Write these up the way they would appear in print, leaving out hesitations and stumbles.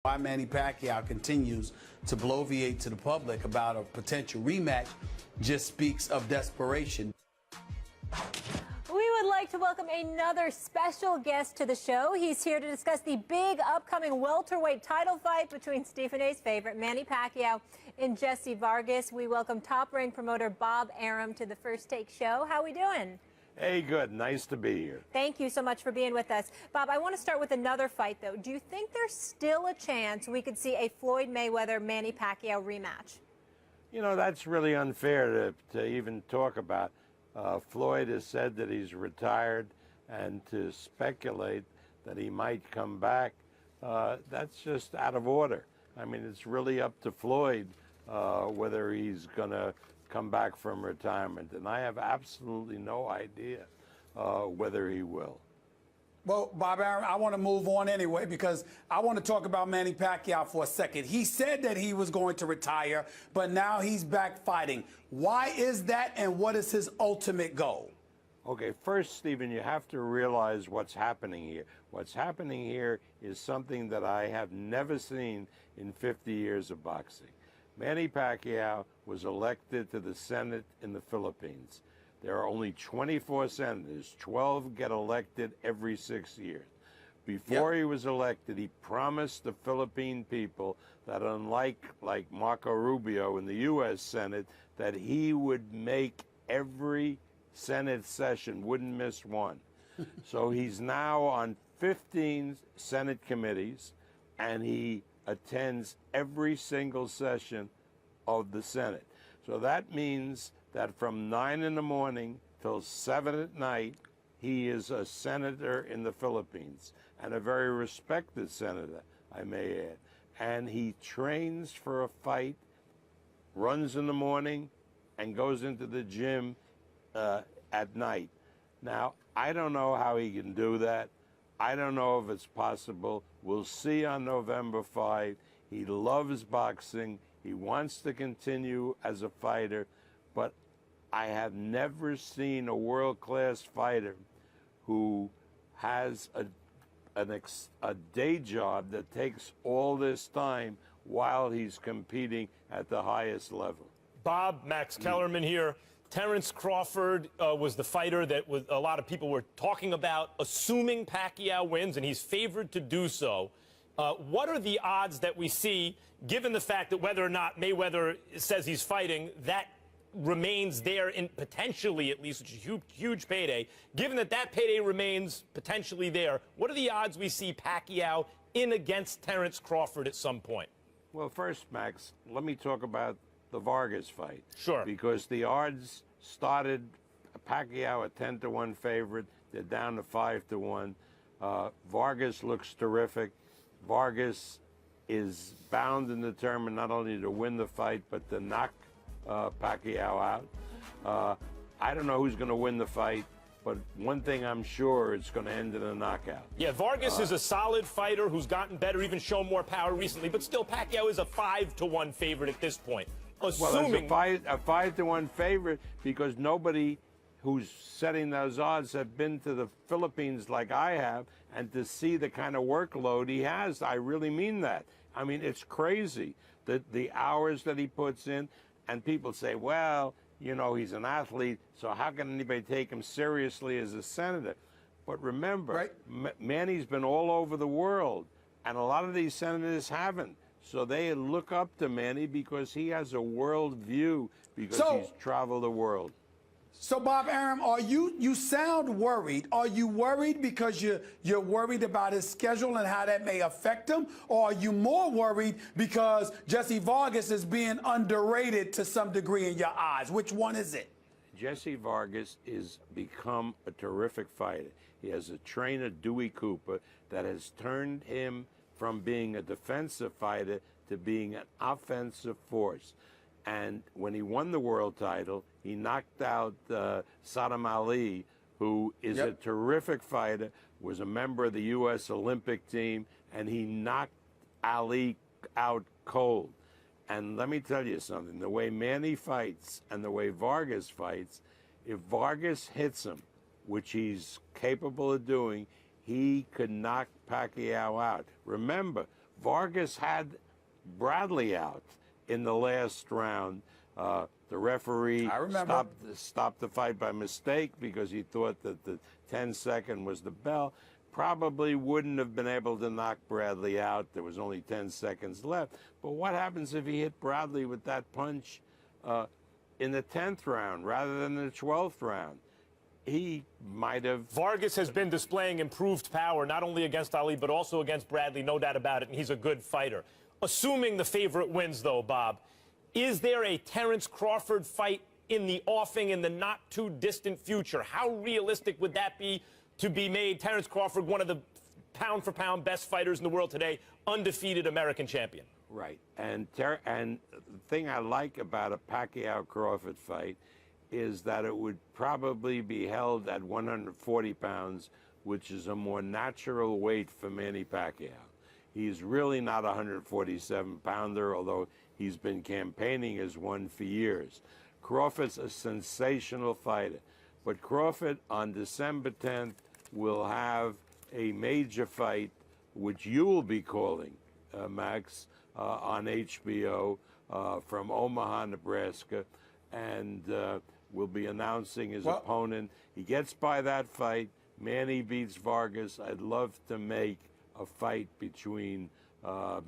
Why Manny Pacquiao continues to bloviate to the public about a potential rematch just speaks of desperation. We would like to welcome another special guest to the show. He's here to discuss the big upcoming welterweight title fight between Stephen A's favorite Manny Pacquiao and Jessie Vargas. We welcome top-ranked promoter Bob Arum to the First Take show. How are we doing? Hey, good. Nice to be here. Thank you so much for being with us. Bob, I want to start with another fight, though. Do you think there's still a chance we could see a Floyd Mayweather-Manny Pacquiao rematch? You know, that's really unfair to even talk about. Floyd has said that he's retired, and to speculate that he might come back, that's just out of order. I mean, it's really up to Floyd whether he's going to come back from retirement, and I have absolutely no idea whether he will. Well, Bob Arum, I want to move on anyway because I want to talk about Manny Pacquiao for a second. He said that he was going to retire, but now he's back fighting. Why is that, and what is his ultimate goal? Okay, first, Stephen, you have to realize what's happening here. What's happening here is something that I have never seen in 50 years of boxing. Manny Pacquiao was elected to the Senate in the Philippines. There are only 24 senators. 12 get elected every 6 years. Before he was elected, he promised the Philippine people that unlike Marco Rubio in the U.S. Senate, that he would make every Senate session, wouldn't miss one. So he's now on 15 Senate committees, and he attends every single session of the Senate. So that means that from 9 in the morning till 7 at night, he is a senator in the Philippines, and a very respected senator, I may add. And he trains for a fight, runs in the morning, and goes into the gym at night. Now, I don't know how he can do that. I don't know if it's possible. We'll see on November 5. He loves boxing. He wants to continue as a fighter, but I have never seen a world-class fighter who has a day job that takes all this time while he's competing at the highest level. Bob, Max Kellerman here. Terrence Crawford was the fighter that a lot of people were talking about, assuming Pacquiao wins, and he's favored to do so. What are the odds that we see, given the fact that whether or not Mayweather says he's fighting, that remains there in potentially, at least, which is a huge payday. Given that that payday remains potentially there, what are the odds we see Pacquiao in against Terrence Crawford at some point? Well, first, Max, let me talk about the Vargas fight. Sure. Because the odds started Pacquiao a 10-to-1 favorite. They're down to 5-to-1. Vargas looks terrific. Vargas is bound and determined not only to win the fight, but to knock Pacquiao out. I don't know who's going to win the fight, but one thing I'm sure, it's going to end in a knockout. Yeah, Vargas is a solid fighter who's gotten better, even shown more power recently, but still Pacquiao is a 5-to-1 favorite at this point. Assuming... Well, it's a 5-to-1 favorite because nobody who's setting those odds have been to the Philippines like I have, and to see the kind of workload he has, I really mean that. I mean, it's crazy, the hours that he puts in, and people say, well, you know, he's an athlete, so how can anybody take him seriously as a senator? But remember, Manny's been all over the world, and a lot of these senators haven't. So they look up to Manny because he has a world view, because he's traveled the world. So, Bob Arum, you sound worried. Are you worried because you're worried about his schedule and how that may affect him? Or are you more worried because Jessie Vargas is being underrated to some degree in your eyes? Which one is it? Jessie Vargas has become a terrific fighter. He has a trainer, Dewey Cooper, that has turned him from being a defensive fighter to being an offensive force. And when he won the world title, he knocked out Saddam Ali, who is a terrific fighter, was a member of the U.S. Olympic team, and he knocked Ali out cold. And let me tell you something, the way Manny fights and the way Vargas fights, if Vargas hits him, which he's capable of doing, he could knock Pacquiao out. Remember, Vargas had Bradley out in the last round. The referee I remember. stopped the fight by mistake because he thought that the 10-second was the bell. Probably wouldn't have been able to knock Bradley out. There was only 10 seconds left. But what happens if he hit Bradley with that punch in the 10th round rather than the 12th round? He might have. Vargas has been displaying improved power, not only against Ali, but also against Bradley, no doubt about it, and he's a good fighter. Assuming the favorite wins, though, Bob, is there a Terence Crawford fight in the offing in the not-too-distant future? How realistic would that be to be made? Terence Crawford, one of the pound-for-pound best fighters in the world today, undefeated American champion. Right. And the thing I like about a Pacquiao-Crawford fight is that it would probably be held at 140 pounds, which is a more natural weight for Manny Pacquiao. He's really not a 147-pounder, although he's been campaigning as one for years. Crawford's a sensational fighter. But Crawford, on December 10th, will have a major fight, which you will be calling, Max, on HBO from Omaha, Nebraska, and will be announcing his opponent. He gets by that fight. Manny beats Vargas. I'd love to make a fight between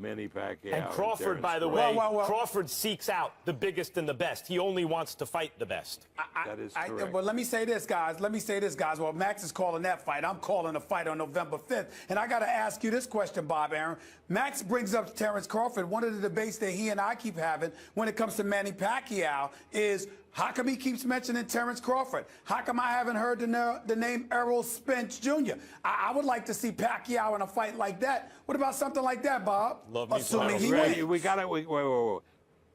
Manny Pacquiao And Crawford, by the way, Crawford seeks out the biggest and the best. He only wants to fight the best. That is correct. But let me say this, guys. Well, Max is calling that fight. I'm calling a fight on November 5th. And I got to ask you this question, Bob Arum. Max brings up Terence Crawford. One of the debates that he and I keep having when it comes to Manny Pacquiao is, how come he keeps mentioning Terence Crawford? How come I haven't heard the name Errol Spence Jr.? I would like to see Pacquiao in a fight like that. What about something like that, Bob? Love me Assuming some he Errol. wins. We got to wait.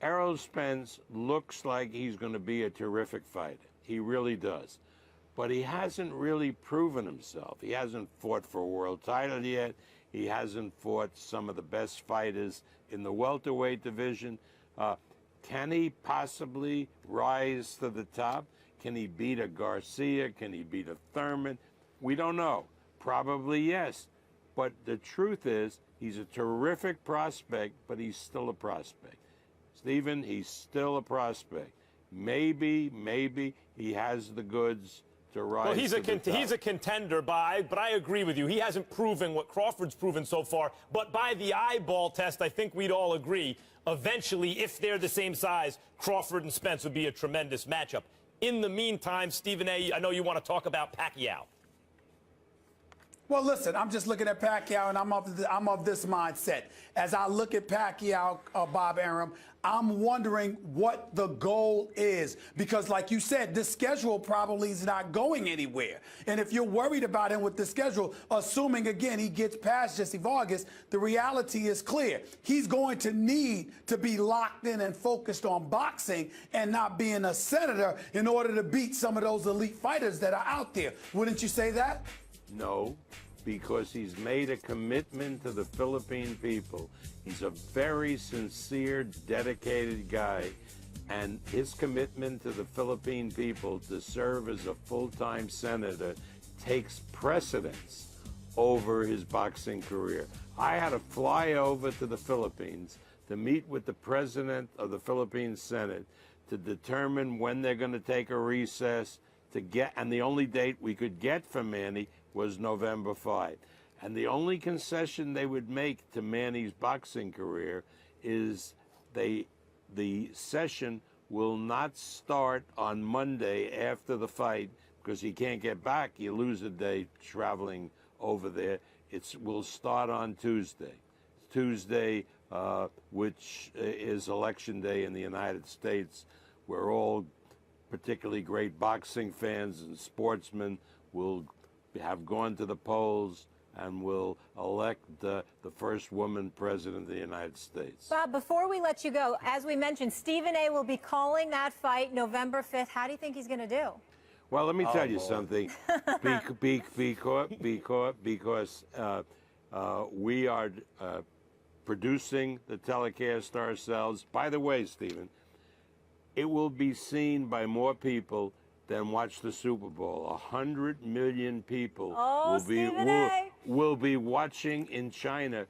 Errol Spence looks like he's going to be a terrific fighter. He really does. But he hasn't really proven himself. He hasn't fought for a world title yet. He hasn't fought some of the best fighters in the welterweight division. Can he possibly rise to the top? Can he beat a Garcia? Can he beat a Thurman? We don't know. Probably yes. But the truth is, he's a terrific prospect, but he's still a prospect. Stephen, he's still a prospect. Maybe he has the goods to rise. Well, he's a contender, but I agree with you. He hasn't proven what Crawford's proven so far. But by the eyeball test, I think we'd all agree, eventually, if they're the same size, Crawford and Spence would be a tremendous matchup. In the meantime, Stephen A., I know you want to talk about Pacquiao. Well, listen, I'm just looking at Pacquiao, and I'm of this mindset. As I look at Pacquiao, Bob Arum, I'm wondering what the goal is. Because like you said, this schedule probably is not going anywhere. And if you're worried about him with the schedule, assuming, again, he gets past Jessie Vargas, the reality is clear. He's going to need to be locked in and focused on boxing and not being a senator in order to beat some of those elite fighters that are out there. Wouldn't you say that? No, because he's made a commitment to the Philippine people. He's a very sincere, dedicated guy, and his commitment to the Philippine people to serve as a full-time senator takes precedence over his boxing career. I had to fly over to the Philippines to meet with the president of the Philippine Senate to determine when they're going to take a recess and the only date we could get for Manny was November 5. And the only concession they would make to Manny's boxing career is the session will not start on Monday after the fight because he can't get back. You lose a day traveling over there. It will start on Tuesday. Tuesday, which is election day in the United States. We're all particularly great boxing fans and sportsmen will have gone to the polls and will elect the first woman president of the United States. Bob, before we let you go, as we mentioned, Stephen A. will be calling that fight November 5th. How do you think he's going to do? Well, let me tell you something. Because we are producing the telecast ourselves. By the way, Stephen, it will be seen by more people than watch the Super Bowl. 100 million people will be watching in China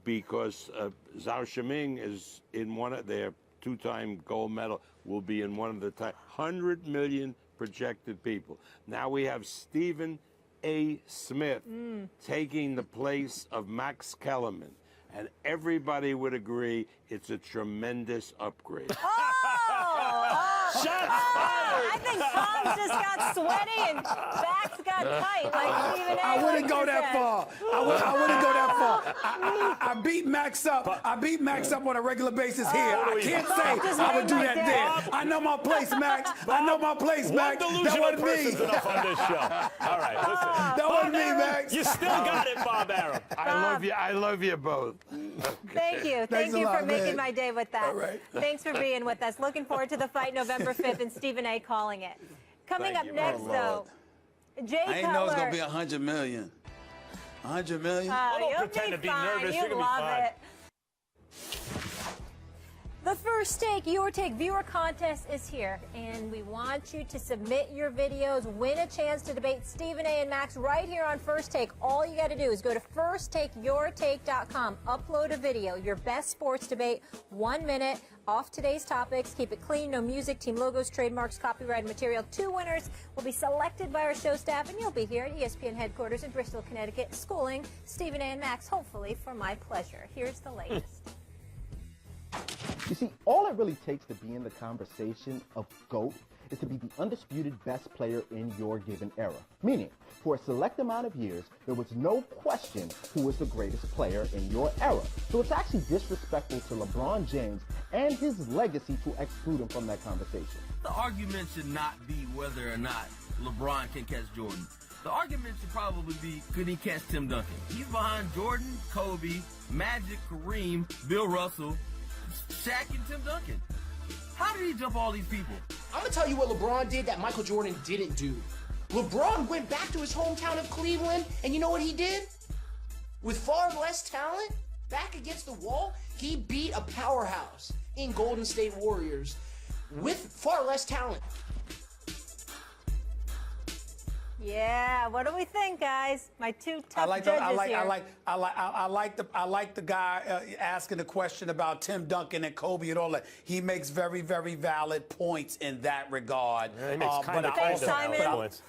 because Zhao Shiming is in one of their two-time gold medal, will be in one of the 100 million projected people. Now we have Stephen A. Smith taking the place of Max Kellerman. And everybody would agree it's a tremendous upgrade. Shots fired! I think Tom's just got sweaty and backs got tight like Stephen A. I wouldn't like go you that said. far. I wouldn't go that far. I beat Max up. I beat Max up on a regular basis here. I can't say I would do that there. I know my place, Max. I know my place, Max. One That delusional wasn't me. person's enough on this show. All right, listen. That wasn't me, Max. You still got it, Bob Arum. I love you both. Thank you. Thanks Thank a you lot, for making man. my day with that. All right. Thanks for being with us. Looking forward to the fight November 5th and Stephen A. calling it. Coming Thank up you. next, Oh, though, Jay I ain't know it's gonna Cutler. be 100 million. 100 million? Don't You'll pretend to be fine. nervous. You You're gonna be love fine. it. The First Take, Your Take viewer contest is here, and we want you to submit your videos, win a chance to debate Stephen A. and Max right here on First Take. All you got to do is go to firsttakeyourtake.com, upload a video, your best sports debate, 1 minute, off today's topics, keep it clean, no music, team logos, trademarks, copyrighted material. 2 winners will be selected by our show staff, and you'll be here at ESPN headquarters in Bristol, Connecticut, schooling Stephen A. and Max, hopefully for my pleasure. Here's the latest. You see, all it really takes to be in the conversation of GOAT is to be the undisputed best player in your given era. Meaning, for a select amount of years, there was no question who was the greatest player in your era. So it's actually disrespectful to LeBron James and his legacy to exclude him from that conversation. The argument should not be whether or not LeBron can catch Jordan. The argument should probably be, could he catch Tim Duncan? He's behind Jordan, Kobe, Magic, Kareem, Bill Russell, Shaq, and Tim Duncan. How did he jump all these people? I'm gonna tell you what LeBron did that Michael Jordan didn't do. LeBron went back to his hometown of Cleveland, and you know what he did? With far less talent, back against the wall, he beat a powerhouse in Golden State Warriors with far less talent. Yeah, what do we think, guys? My two I tough like judges the, here. I like the guy asking the question about Tim Duncan and Kobe and all that. He makes very, very valid points in that regard. He makes kind of Simon. points.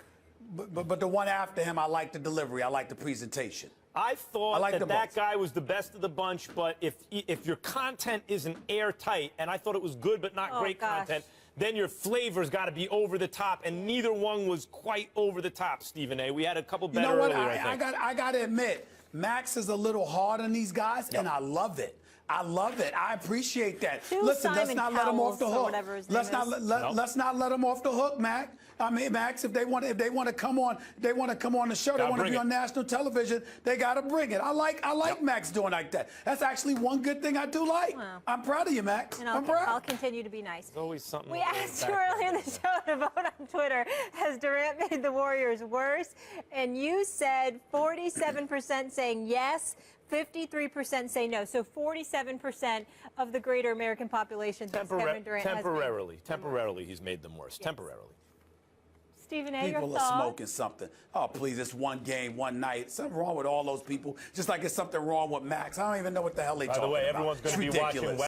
But the one after him, I like the delivery. I like the presentation. I thought like that them that both. guy was the best of the bunch, but if your content isn't airtight, and I thought it was good but not great gosh. content, then your flavor's got to be over the top, and neither one was quite over the top, Stephen A. We had a couple You better know what? earlier, I think. I got to admit, Max is a little hard on these guys, and I love it. I love it. I appreciate that. Two Listen, let's Simon not let him off the Cowells or hook. whatever his Let's name not is. let's not let him off the hook, Max. I mean, Max, if they want to come on, they want to come on the show. They Gotta want to bring be it. on national television. They got to bring it. I like Max doing like that. That's actually one good thing I do like. Wow. I'm proud of you, Max. And I'm proud. I'll continue to be nice. There's always something. We that goes asked you back earlier in the show to vote on Twitter. Has Durant made the Warriors worse? And you said 47% saying yes, 53% say no. So 47% of the greater American population thinks Kevin Durant Temporarily, he's made them worse. Yes. Temporarily. Stephen A., your People are thoughts? smoking something. Oh, please, it's one game, one night. Something wrong with all those people. Just like it's something wrong with Max. I don't even know what the hell they By talking the way, about. everyone's going It's to be ridiculous. watching